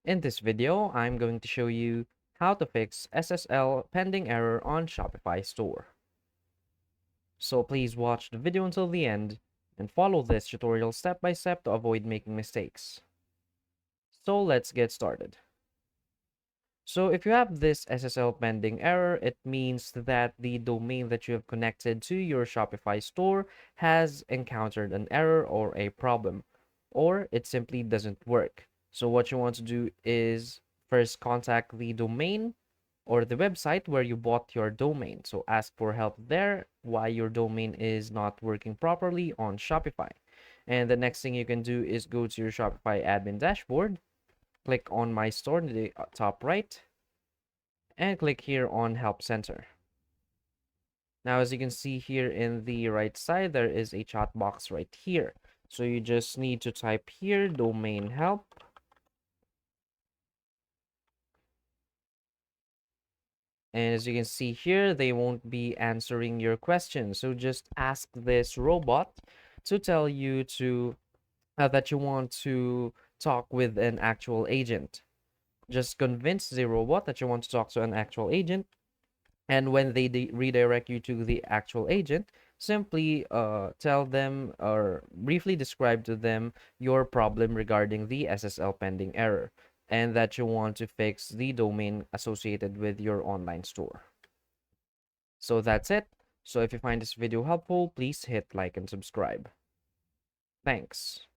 In this video, I'm going to show you how to fix SSL pending error on Shopify Store. So please watch the video until the end and follow this tutorial step by step to avoid making mistakes. So let's get started. So if you have this SSL pending error, it means that the domain that you have connected to your Shopify store has encountered an error or a problem, or it simply doesn't work. So what you want to do is first contact the domain or the website where you bought your domain. So ask for help there why your domain is not working properly on Shopify. And the next thing you can do is go to your Shopify admin dashboard, click on My Store in the top right, and click here on Help Center. Now, as you can see here in the right side, there is a chat box right here. So you just need to type here domain help. And as you can see here, they won't be answering your question. So just ask this robot to tell you that you want to talk with an actual agent. Just convince the robot that you want to talk to an actual agent. And when they redirect you to the actual agent, simply tell them or briefly describe to them your problem regarding the SSL pending error and that you want to fix the domain associated with your online store. So that's it. So if you find this video helpful, please hit like and subscribe. Thanks.